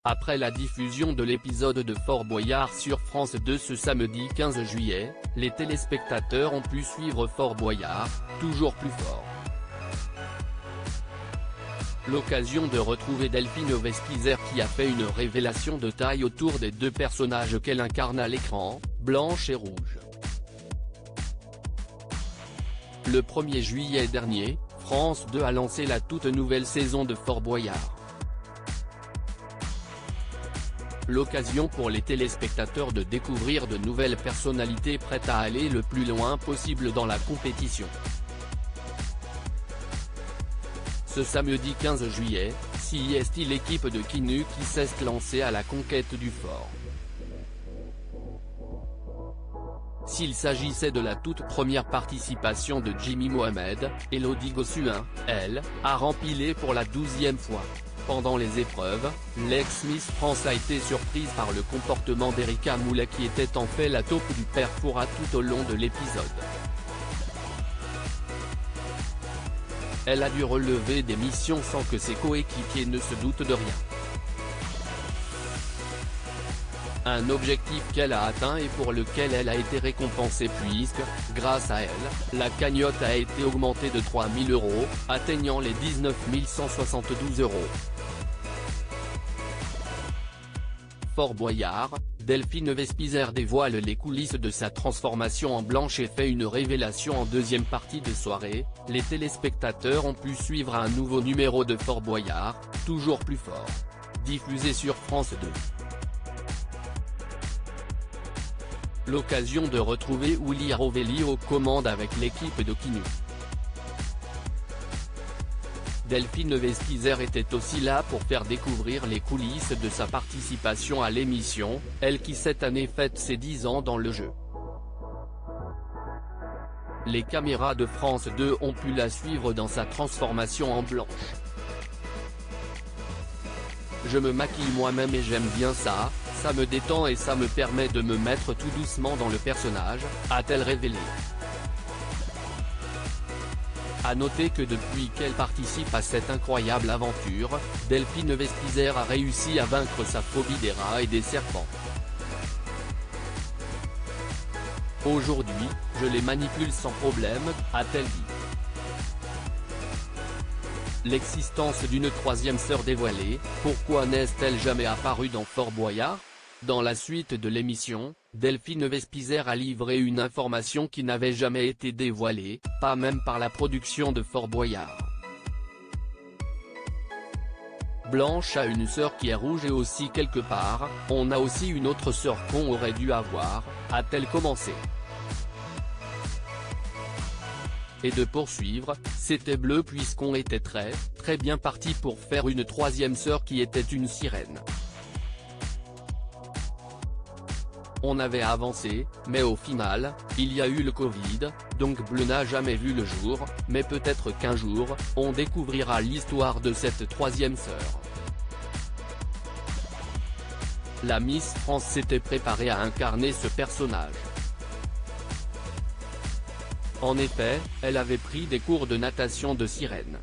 Après la diffusion de l'épisode de Fort Boyard sur France 2 ce samedi 15 juillet, les téléspectateurs ont pu suivre Fort Boyard, toujours plus fort. L'occasion de retrouver Delphine Vespizer qui a fait une révélation de taille autour des deux personnages qu'elle incarne à l'écran, Blanche et Rouge. Le 1er juillet dernier, France 2 a lancé la toute nouvelle saison de Fort Boyard. L'occasion pour les téléspectateurs de découvrir de nouvelles personnalités prêtes à aller le plus loin possible dans la compétition. Ce samedi 15 juillet, CIST l'équipe de Quenu qui s'est lancée à la conquête du fort. S'il s'agissait de la toute première participation de Jimmy Mohamed, Elodie Gossuin, elle, a rempilé pour la 12e fois. Pendant les épreuves, l'ex-Miss France a été surprise par le comportement d'Erika Moulet qui était en fait la taupe du père Fouras tout au long de l'épisode. Elle a dû relever des missions sans que ses coéquipiers ne se doutent de rien. Un objectif qu'elle a atteint et pour lequel elle a été récompensée puisque, grâce à elle, la cagnotte a été augmentée de 3 000 €, atteignant les 19 172 €. Fort Boyard, Delphine Vespizer dévoile les coulisses de sa transformation en Blanche et fait une révélation en deuxième partie de soirée. Les téléspectateurs ont pu suivre un nouveau numéro de Fort Boyard, toujours plus fort. Diffusé sur France 2. L'occasion de retrouver Willy Rovelli aux commandes avec l'équipe de Quenu. Delphine Vespizer était aussi là pour faire découvrir les coulisses de sa participation à l'émission, elle qui cette année fête ses 10 ans dans le jeu. Les caméras de France 2 ont pu la suivre dans sa transformation en Blanche. Je me maquille moi-même et j'aime bien ça, ça me détend et ça me permet de me mettre tout doucement dans le personnage, a-t-elle révélé. A noter que depuis qu'elle participe à cette incroyable aventure, Delphine Vespizer a réussi à vaincre sa phobie des rats et des serpents. Aujourd'hui, je les manipule sans problème, a-t-elle dit. L'existence d'une troisième sœur dévoilée, pourquoi n'est-elle jamais apparue dans Fort Boyard? Dans la suite de l'émission, Delphine Vespizer a livré une information qui n'avait jamais été dévoilée, pas même par la production de Fort Boyard. Blanche a une sœur qui est rouge et aussi quelque part, on a aussi une autre sœur qu'on aurait dû avoir, a-t-elle commencé. Et de poursuivre, c'était bleu puisqu'on était très bien parti pour faire une troisième sœur qui était une sirène. On avait avancé, mais au final, il y a eu le Covid, donc bleu n'a jamais vu le jour, mais peut-être qu'un jour, on découvrira l'histoire de cette troisième sœur. La Miss France s'était préparée à incarner ce personnage. En effet, elle avait pris des cours de natation de sirène.